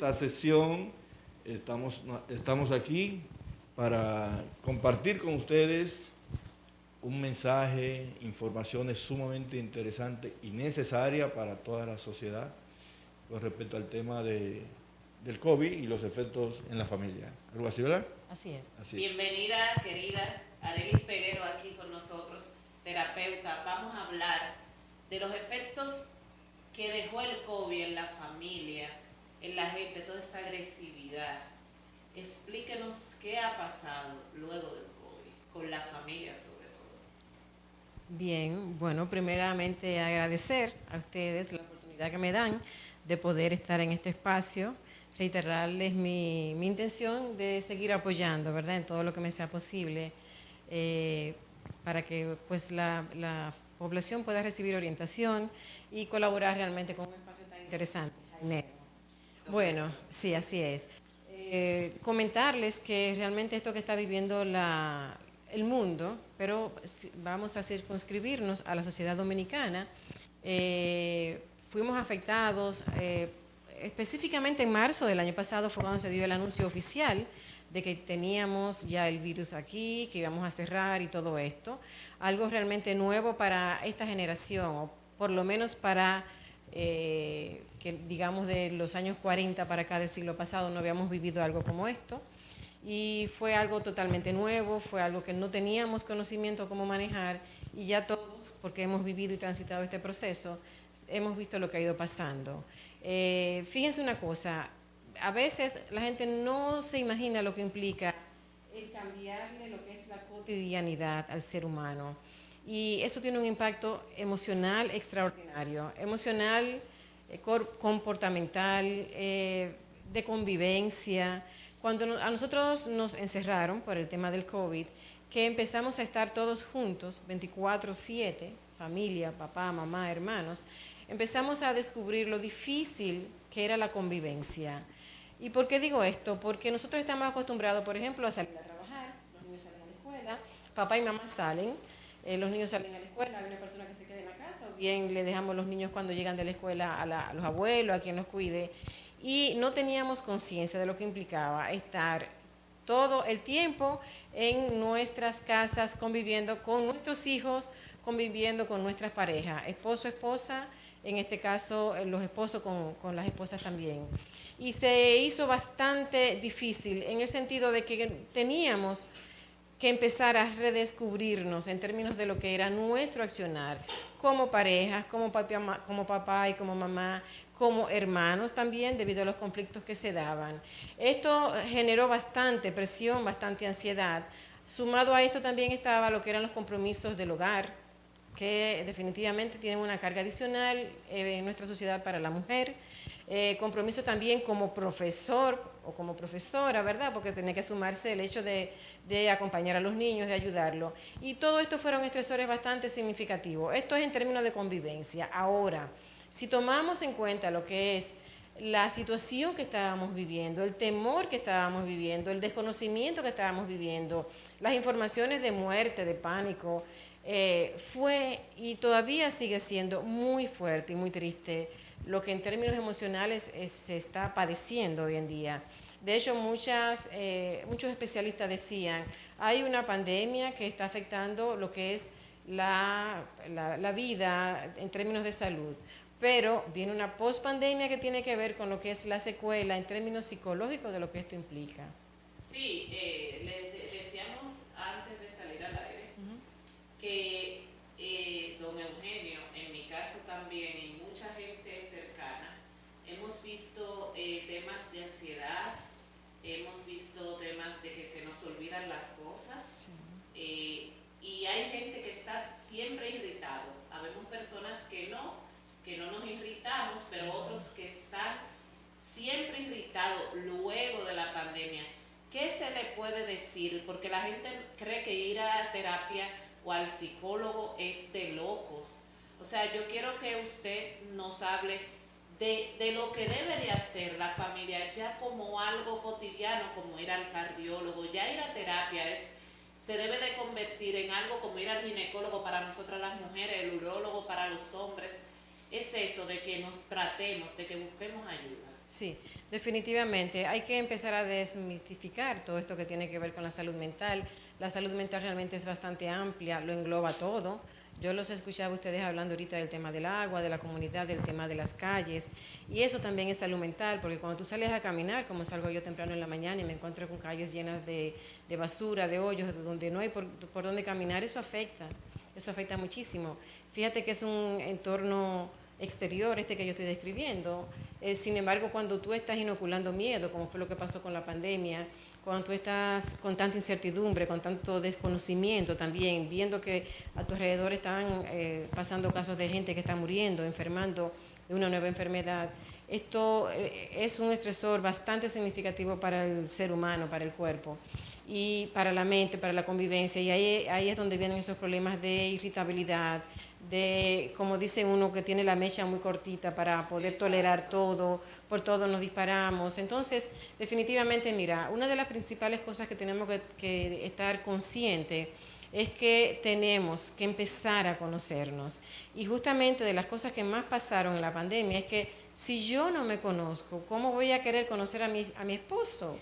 esta sesión estamos aquí para compartir con ustedes un mensaje, informaciones sumamente interesantes y necesarias para toda la sociedad con respecto al tema del COVID y los efectos en la familia. ¿Algo así, verdad? Así es. Así. Bienvenida, querida Arelis Peguero, aquí con nosotros, terapeuta. Vamos a hablar de los efectos que dejó el COVID en la familia, en la gente, toda esta agresividad. Explíquenos qué ha pasado luego del COVID, con la familia sobre todo. Bien, bueno, primeramente agradecer a ustedes la oportunidad que me dan de poder estar en este espacio, reiterarles mi intención de seguir apoyando, ¿verdad?, en todo lo que me sea posible, para que pues la población pueda recibir orientación y colaborar realmente con un espacio tan interesante. Jaime. Bueno, sí, así es. Comentarles que realmente esto que está viviendo el mundo, pero vamos a circunscribirnos a la sociedad dominicana, fuimos afectados, específicamente en marzo del año pasado fue cuando se dio el anuncio oficial de que teníamos ya el virus aquí, que íbamos a cerrar y todo esto. Algo realmente nuevo para esta generación, o por lo menos para que digamos de los años 40 para acá del siglo pasado no habíamos vivido algo como esto. Y fue algo totalmente nuevo, fue algo que no teníamos conocimiento cómo manejar y ya todos, porque hemos vivido y transitado este proceso, hemos visto lo que ha ido pasando. Fíjense una cosa, a veces la gente no se imagina lo que implica el cambiarle lo que es la cotidianidad al ser humano. Y eso tiene un impacto emocional extraordinario, emocional, comportamental, de convivencia. Cuando a nosotros nos encerraron por el tema del COVID, que empezamos a estar todos juntos, 24/7, familia, papá, mamá, hermanos, empezamos a descubrir lo difícil que era la convivencia. ¿Y por qué digo esto? Porque nosotros estamos acostumbrados, por ejemplo, a salir a trabajar, los niños salen a la escuela, papá y mamá salen, los niños salen a la escuela, hay una persona que se queda en la casa, o bien le dejamos los niños cuando llegan de la escuela a los abuelos, a quien los cuide, y no teníamos conciencia de lo que implicaba estar todo el tiempo en nuestras casas, conviviendo con nuestros hijos, conviviendo con nuestras parejas, esposo, esposa, en este caso los esposos con las esposas también. Y se hizo bastante difícil en el sentido de que teníamos que empezar a redescubrirnos en términos de lo que era nuestro accionar como parejas, como papá y como mamá, como hermanos también, debido a los conflictos que se daban. Esto generó bastante presión, bastante ansiedad. Sumado a esto también estaba lo que eran los compromisos del hogar, que definitivamente tienen una carga adicional en nuestra sociedad para la mujer. Compromiso también como profesor o como profesora, ¿verdad? Porque tenía que sumarse el hecho de acompañar a los niños, de ayudarlos. Y todo esto fueron estresores bastante significativos. Esto es en términos de convivencia. Ahora, si tomamos en cuenta lo que es la situación que estábamos viviendo, el temor que estábamos viviendo, el desconocimiento que estábamos viviendo, las informaciones de muerte, de pánico, fue y todavía sigue siendo muy fuerte y muy triste lo que en términos emocionales se está padeciendo hoy en día. De hecho, muchos especialistas decían, hay una pandemia que está afectando lo que es la vida en términos de salud, pero viene una pospandemia que tiene que ver con lo que es la secuela en términos psicológicos de lo que esto implica. Sí, decíamos antes de salir al aire que don Eugenio, en mi caso también, y mucha gente cercana, hemos visto temas de ansiedad, hemos visto temas de que se nos olvidan las cosas, y hay gente que está siempre irritado. Habemos personas que no nos irritamos, pero otros que están siempre irritados luego de la pandemia. ¿Qué se le puede decir? Porque la gente cree que ir a terapia o al psicólogo es de locos. O sea, yo quiero que usted nos hable de lo que debe de hacer la familia ya como algo cotidiano, como ir al cardiólogo. Ya ir a terapia se debe de convertir en algo como ir al ginecólogo para nosotras las mujeres, el urólogo para los hombres. Es eso de que nos tratemos, de que busquemos ayuda. Sí, definitivamente. Hay que empezar a desmistificar todo esto que tiene que ver con la salud mental. La salud mental realmente es bastante amplia, lo engloba todo. Yo los escuchaba a ustedes hablando ahorita del tema del agua, de la comunidad, del tema de las calles. Y eso también es salud mental, porque cuando tú sales a caminar, como salgo yo temprano en la mañana y me encuentro con calles llenas de basura, de hoyos, donde no hay por dónde caminar, eso afecta. Eso afecta muchísimo. Fíjate que es un entorno exterior este que yo estoy describiendo. Sin embargo, cuando tú estás inoculando miedo, como fue lo que pasó con la pandemia, cuando tú estás con tanta incertidumbre, con tanto desconocimiento también, viendo que a tu alrededor están pasando casos de gente que está muriendo, enfermando de una nueva enfermedad, esto es un estresor bastante significativo para el ser humano, para el cuerpo y para la mente, para la convivencia, y ahí es donde vienen esos problemas de irritabilidad, de, como dice uno, que tiene la mecha muy cortita para poder tolerar todo, por todo nos disparamos. Entonces, definitivamente, mira, una de las principales cosas que tenemos que estar conscientes es que tenemos que empezar a conocernos. Y justamente de las cosas que más pasaron en la pandemia es que si yo no me conozco, ¿cómo voy a querer conocer a mi esposo?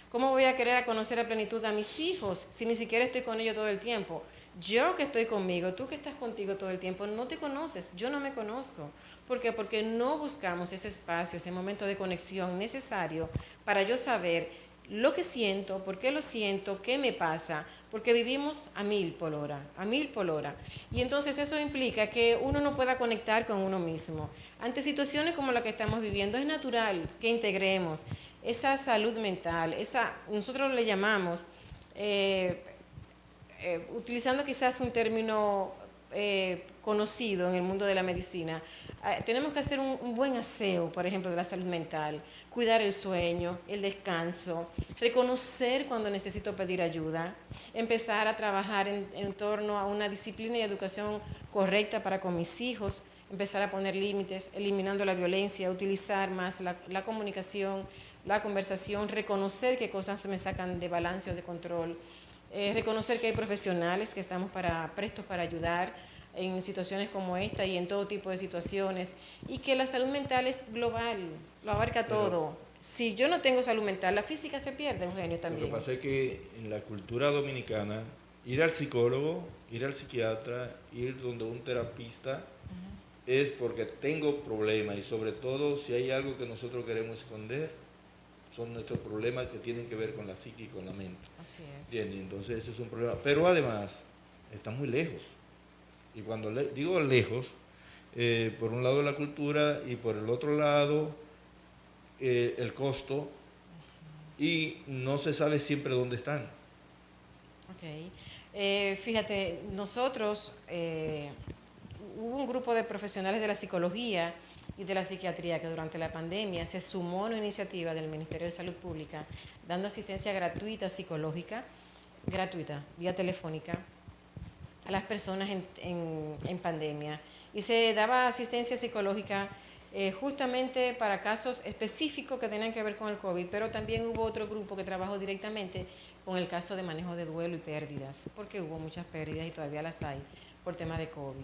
¿Cómo voy a querer conocer a plenitud a mis hijos si ni siquiera estoy con ellos todo el tiempo? Yo que estoy conmigo, tú que estás contigo todo el tiempo, no te conoces, yo no me conozco. ¿Por qué? Porque no buscamos ese espacio, ese momento de conexión necesario para yo saber lo que siento, por qué lo siento, qué me pasa, porque vivimos a 1000 por hora, a 1000 por hora. Y entonces eso implica que uno no pueda conectar con uno mismo. Ante situaciones como la que estamos viviendo, es natural que integremos esa salud mental, nosotros le llamamos, utilizando quizás un término conocido en el mundo de la medicina, tenemos que hacer un buen aseo, por ejemplo, de la salud mental, cuidar el sueño, el descanso, reconocer cuando necesito pedir ayuda, empezar a trabajar en torno a una disciplina y educación correcta para con mis hijos, empezar a poner límites, eliminando la violencia, utilizar más la comunicación, la conversación, reconocer qué cosas me sacan de balance o de control, reconocer que hay profesionales que estamos prestos para ayudar en situaciones como esta y en todo tipo de situaciones, y que la salud mental es global, lo abarca todo. Si yo no tengo salud mental, la física se pierde, Eugenio, también. Lo que pasa es que en la cultura dominicana, ir al psicólogo, ir al psiquiatra, ir donde un terapista, es porque tengo problemas, y sobre todo si hay algo que nosotros queremos esconder, son nuestros problemas que tienen que ver con la psique y con la mente. Así es. Bien, entonces ese es un problema. Pero además, está muy lejos. Y cuando digo lejos, por un lado la cultura y por el otro lado el costo, y no se sabe siempre dónde están. Ok. Fíjate, nosotros, hubo un grupo de profesionales de la psicología y de la psiquiatría que durante la pandemia se sumó a una iniciativa del Ministerio de Salud Pública dando asistencia gratuita psicológica, gratuita, vía telefónica, a las personas en pandemia. Y se daba asistencia psicológica justamente para casos específicos que tenían que ver con el COVID, pero también hubo otro grupo que trabajó directamente con el caso de manejo de duelo y pérdidas, porque hubo muchas pérdidas y todavía las hay por tema de COVID.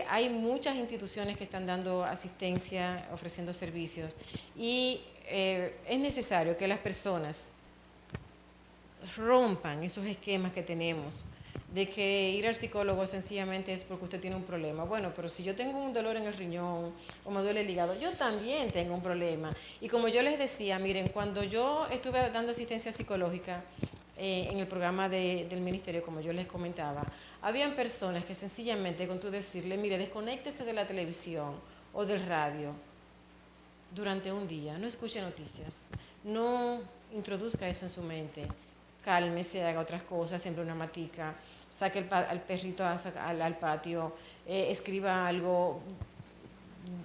Hay muchas instituciones que están dando asistencia, ofreciendo servicios, y es necesario que las personas rompan esos esquemas que tenemos de que ir al psicólogo sencillamente es porque usted tiene un problema. Bueno, pero si yo tengo un dolor en el riñón o me duele el hígado, yo también tengo un problema. Y como yo les decía, miren, cuando yo estuve dando asistencia psicológica en el programa del ministerio, como yo les comentaba, habían personas que sencillamente con tú decirle, mire, desconéctese de la televisión o del radio durante un día, no escuche noticias, no introduzca eso en su mente, cálmese, haga otras cosas, siembre una matica, saque al perrito al patio, escriba algo,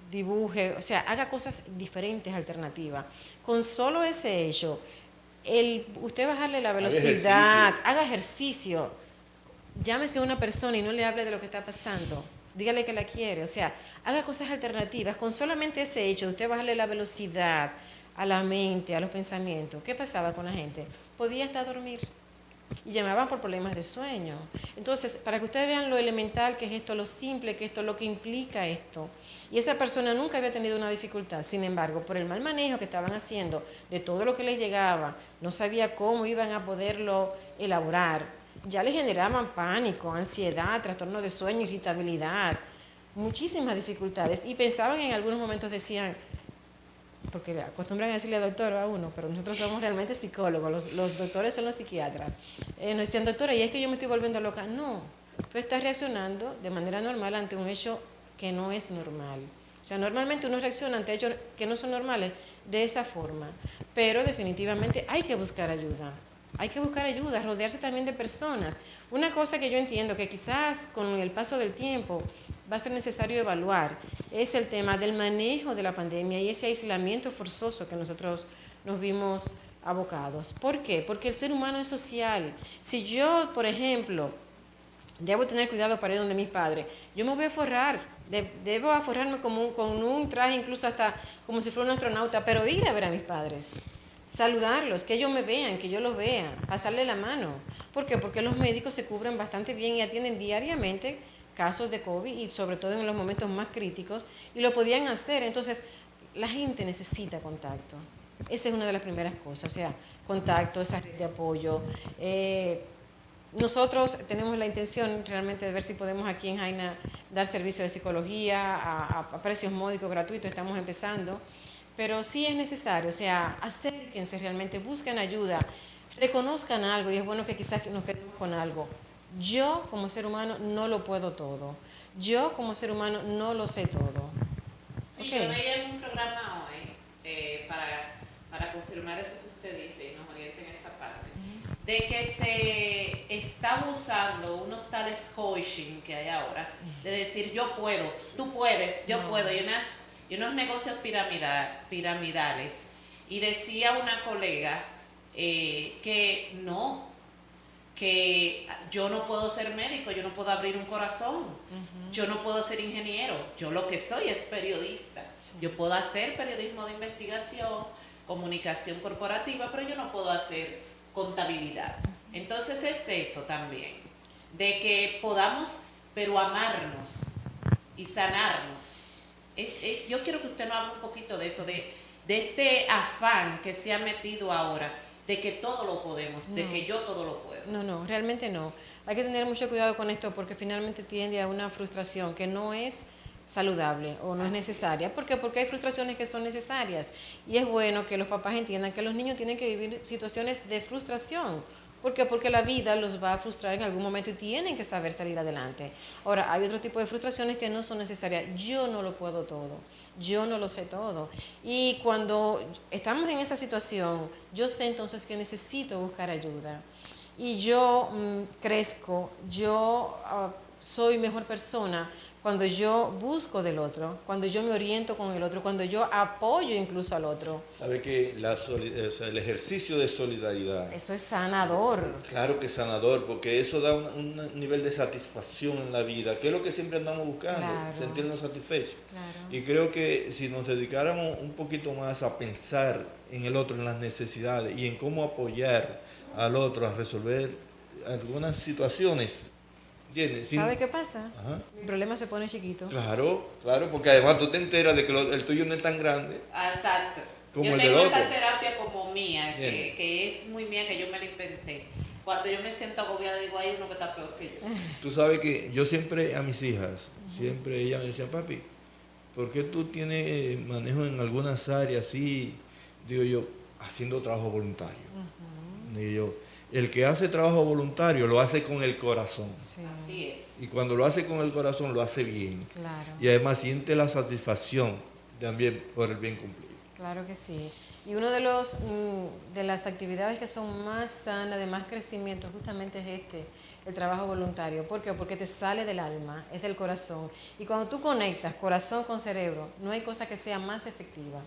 dibuje, o sea, haga cosas diferentes, alternativas. Con solo ese hecho, usted bajarle la velocidad, haga ejercicio, llámese a una persona y no le hable de lo que está pasando, dígale que la quiere, o sea, haga cosas alternativas. Con solamente ese hecho de usted bajarle la velocidad a la mente, a los pensamientos, ¿qué pasaba con la gente? Podía hasta dormir, y llamaban por problemas de sueño. Entonces, para que ustedes vean lo elemental que es esto, lo simple que es esto, lo que implica esto. Y esa persona nunca había tenido una dificultad. Sin embargo, por el mal manejo que estaban haciendo de todo lo que les llegaba, no sabía cómo iban a poderlo elaborar. Ya les generaban pánico, ansiedad, trastorno de sueño, irritabilidad, muchísimas dificultades. Y pensaban en algunos momentos, decían, porque acostumbran a decirle doctor a uno, pero nosotros somos realmente psicólogos, los doctores son los psiquiatras. Nos decían, doctora, ¿y es que yo me estoy volviendo loca? No, tú estás reaccionando de manera normal ante un hecho que no es normal. O sea, normalmente uno reacciona ante hechos que no son normales de esa forma, pero definitivamente hay que buscar ayuda. Hay que buscar ayuda, rodearse también de personas. Una cosa que yo entiendo que quizás con el paso del tiempo va a ser necesario evaluar es el tema del manejo de la pandemia y ese aislamiento forzoso que nosotros nos vimos abocados. ¿Por qué? Porque el ser humano es social. Si yo, por ejemplo, debo tener cuidado para ir donde mis padres, yo me voy a forrar, debo aforrarme con un traje, incluso hasta como si fuera un astronauta, pero ir a ver a mis padres. Saludarlos, que ellos me vean, que yo los vea, pasarle la mano. ¿Por qué? Porque los médicos se cubren bastante bien y atienden diariamente casos de COVID y sobre todo en los momentos más críticos y lo podían hacer. Entonces, la gente necesita contacto. Esa es una de las primeras cosas, o sea, contacto, esa red de apoyo. Nosotros tenemos la intención realmente de ver si podemos aquí en Jaina dar servicio de psicología a precios módicos, gratuitos, estamos empezando. Pero sí es necesario, o sea, acérquense realmente, busquen ayuda, reconozcan algo y es bueno que quizás nos quedemos con algo. Yo como ser humano no lo puedo todo. Yo como ser humano no lo sé todo. Sí, okay. Yo veía en un programa hoy para confirmar eso que usted dice y nos oriente en esa parte, de que se está abusando unos tales coaching que hay ahora, de decir yo puedo, tú puedes, yo puedo, y unos negocios piramidales. Y decía una colega que no, que yo no puedo ser médico, yo no puedo abrir un corazón, yo no puedo ser ingeniero, yo lo que soy es periodista. Yo puedo hacer periodismo de investigación, comunicación corporativa, pero yo no puedo hacer contabilidad. Entonces es eso también, de que podamos, pero amarnos y sanarnos. Yo quiero que usted nos hable un poquito de eso, de este afán que se ha metido ahora, de que todo lo podemos, de que yo todo lo puedo. No, realmente no. Hay que tener mucho cuidado con esto porque finalmente tiende a una frustración que no es saludable o no es necesaria. ¿Por qué? Porque hay frustraciones que son necesarias y es bueno que los papás entiendan que los niños tienen que vivir situaciones de frustración. ¿Por qué? Porque la vida los va a frustrar en algún momento y tienen que saber salir adelante. Ahora, hay otro tipo de frustraciones que no son necesarias. Yo no lo puedo todo, yo no lo sé todo. Y cuando estamos en esa situación, yo sé entonces que necesito buscar ayuda. Y yo crezco, yo soy mejor persona cuando yo busco del otro, cuando yo me oriento con el otro, cuando yo apoyo incluso al otro. ¿Sabe que el ejercicio de solidaridad? Eso es sanador. Claro que es sanador, porque eso da un nivel de satisfacción en la vida, que es lo que siempre andamos buscando, claro, sentirnos satisfechos. Claro. Y creo que si nos dedicáramos un poquito más a pensar en el otro, en las necesidades y en cómo apoyar al otro a resolver algunas situaciones. ¿Sabe qué pasa? Ajá. Mi problema se pone chiquito. Claro, porque además tú te enteras de que el tuyo no es tan grande. Exacto. Como yo el tengo del esa otro. Terapia como mía, que es muy mía, que yo me la inventé. Cuando yo me siento agobiada, digo, hay uno que está peor que yo. Tú sabes que yo siempre a mis hijas, siempre ellas me decían, papi, ¿por qué tú tienes manejo en algunas áreas así? Digo yo, haciendo trabajo voluntario. Digo yo, el que hace trabajo voluntario lo hace con el corazón. Sí. Así es. Y cuando lo hace con el corazón, lo hace bien. Claro. Y además siente la satisfacción también por el bien cumplido. Claro que sí. Y uno de las actividades que son más sanas, de más crecimiento, justamente es el trabajo voluntario. ¿Por qué? Porque te sale del alma, es del corazón. Y cuando tú conectas corazón con cerebro, no hay cosa que sea más efectiva.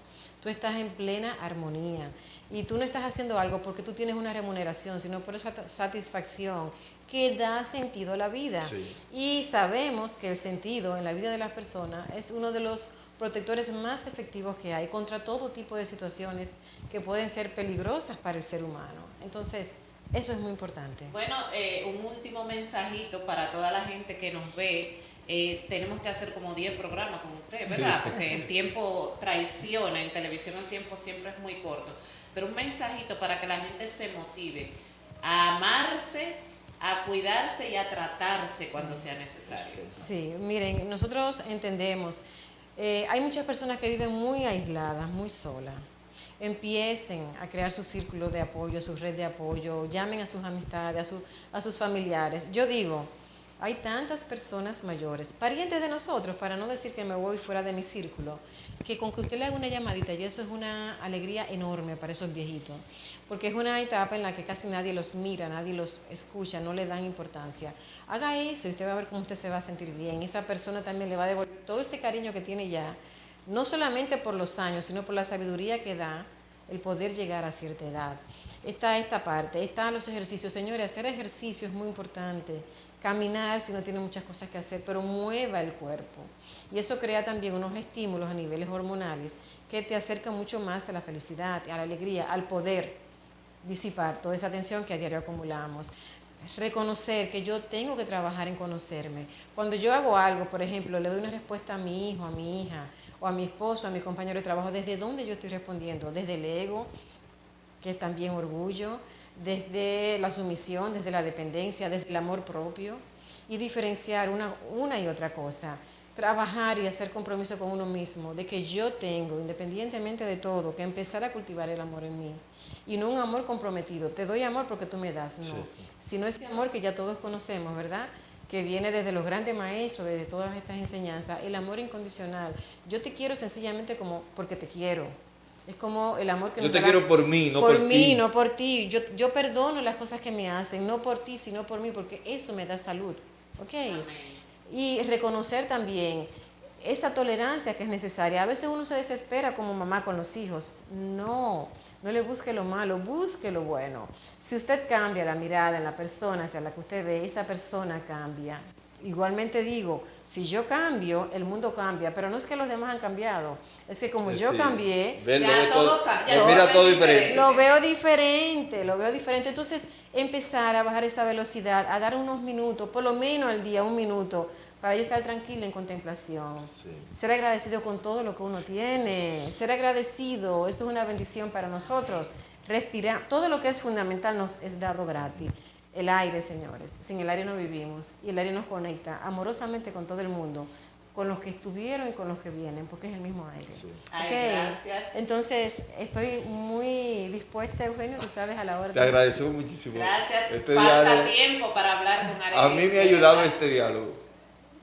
Tú estás en plena armonía. Y tú no estás haciendo algo porque tú tienes una remuneración, sino por esa satisfacción que da sentido a la vida. Sí. Y sabemos que el sentido en la vida de las personas es uno de los protectores más efectivos que hay contra todo tipo de situaciones que pueden ser peligrosas para el ser humano. Entonces, Eso es muy importante. Bueno, un último mensajito para toda la gente que nos ve. Tenemos que hacer como 10 programas con usted, ¿verdad? Porque el tiempo traiciona, en televisión el tiempo siempre es muy corto. Pero un mensajito para que la gente se motive a amarse, a cuidarse y a tratarse cuando sea necesario. Sí, miren, nosotros entendemos, hay muchas personas que viven muy aisladas, muy solas. Empiecen a crear su círculo de apoyo, su red de apoyo, llamen a sus amistades, a sus familiares. Yo digo, hay tantas personas mayores, parientes de nosotros, para no decir que me voy fuera de mi círculo, que con que usted le haga una llamadita, y eso es una alegría enorme para esos viejitos, porque es una etapa en la que casi nadie los mira, nadie los escucha, no le dan importancia. Haga eso y usted va a ver cómo usted se va a sentir bien. Esa persona también le va a devolver todo ese cariño que tiene ya, no solamente por los años, sino por la sabiduría que da el poder llegar a cierta edad. Está esta parte, están los ejercicios. Señores, hacer ejercicio es muy importante. Caminar si no tiene muchas cosas que hacer, pero mueva el cuerpo. Y eso crea también unos estímulos a niveles hormonales que te acercan mucho más a la felicidad, a la alegría, al poder disipar toda esa tensión que a diario acumulamos. Reconocer que yo tengo que trabajar en conocerme. Cuando yo hago algo, por ejemplo, le doy una respuesta a mi hijo, a mi hija, o a mi esposo, a mi compañero de trabajo, ¿desde dónde yo estoy respondiendo? Desde el ego, que es también orgullo, desde la sumisión, desde la dependencia, desde el amor propio, y diferenciar una y otra cosa. Trabajar y hacer compromiso con uno mismo, de que yo tengo, independientemente de todo, que empezar a cultivar el amor en mí. Y no un amor comprometido, te doy amor porque tú me das, no. Sí. Sino ese amor que ya todos conocemos, ¿verdad? Que viene desde los grandes maestros, desde todas estas enseñanzas, el amor incondicional. Yo te quiero sencillamente como porque te quiero. Es como el amor que yo te quiero por mí, no por ti. Por mí, no por ti. Yo perdono las cosas que me hacen, no por ti, sino por mí, porque eso me da salud. ¿Ok? Amén. Y reconocer también esa tolerancia que es necesaria. A veces uno se desespera como mamá con los hijos. No le busque lo malo, busque lo bueno. Si usted cambia la mirada en la persona hacia la que usted ve, esa persona cambia. Igualmente digo, si yo cambio, el mundo cambia, pero no es que los demás han cambiado, es que como yo cambié, ya todo cambia. Mira todo diferente. Lo veo diferente. Entonces, empezar a bajar esa velocidad, a dar unos minutos, por lo menos al día, 1 minuto, para yo estar tranquila en contemplación. Sí. Ser agradecido con todo lo que uno tiene, ser agradecido, eso es una bendición para nosotros. Respirar, todo lo que es fundamental nos es dado gratis. El aire, señores, sin el aire no vivimos, y el aire nos conecta amorosamente con todo el mundo, con los que estuvieron y con los que vienen, porque es el mismo aire. Sí. Okay. Gracias. Entonces, estoy muy dispuesta, Eugenio, tú sabes, a la hora. Te agradezco muchísimo. Gracias. Falta tiempo para hablar con Arelis. A mí me ha ayudado este diálogo.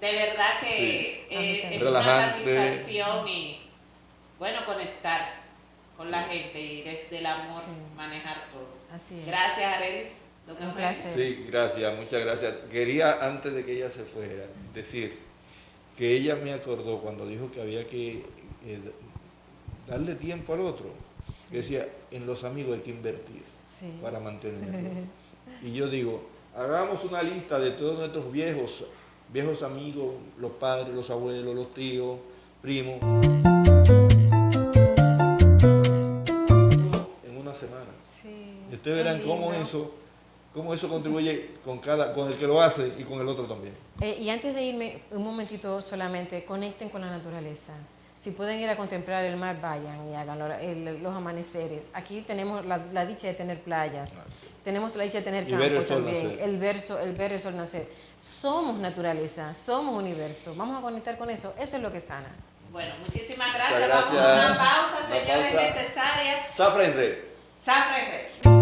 De verdad que es relajante. Una satisfacción y, bueno, conectar con la gente y desde el amor manejar todo. Así es. Gracias, Arelis. Un placer. Sí, gracias, muchas gracias. Quería, antes de que ella se fuera, decir que ella me acordó cuando dijo que había que darle tiempo al otro. Que decía, en los amigos hay que invertir para mantenerlo. Y yo digo, hagamos una lista de todos nuestros viejos amigos, los padres, los abuelos, los tíos, primos. En una semana. Sí. Y ustedes verán cómo eso contribuye con el que lo hace y con el otro también. Y antes de irme, un momentito solamente, conecten con la naturaleza. Si pueden ir a contemplar el mar, vayan y hagan los amaneceres. Aquí tenemos la dicha de tener playas, tenemos la dicha de tener campos también, el ver el sol nacer. Somos naturaleza, somos universo. Vamos a conectar con eso, eso es lo que sana. Bueno, muchísimas gracias. Vamos a una pausa, señores, necesaria. Zafra en Red. Zafra en Red.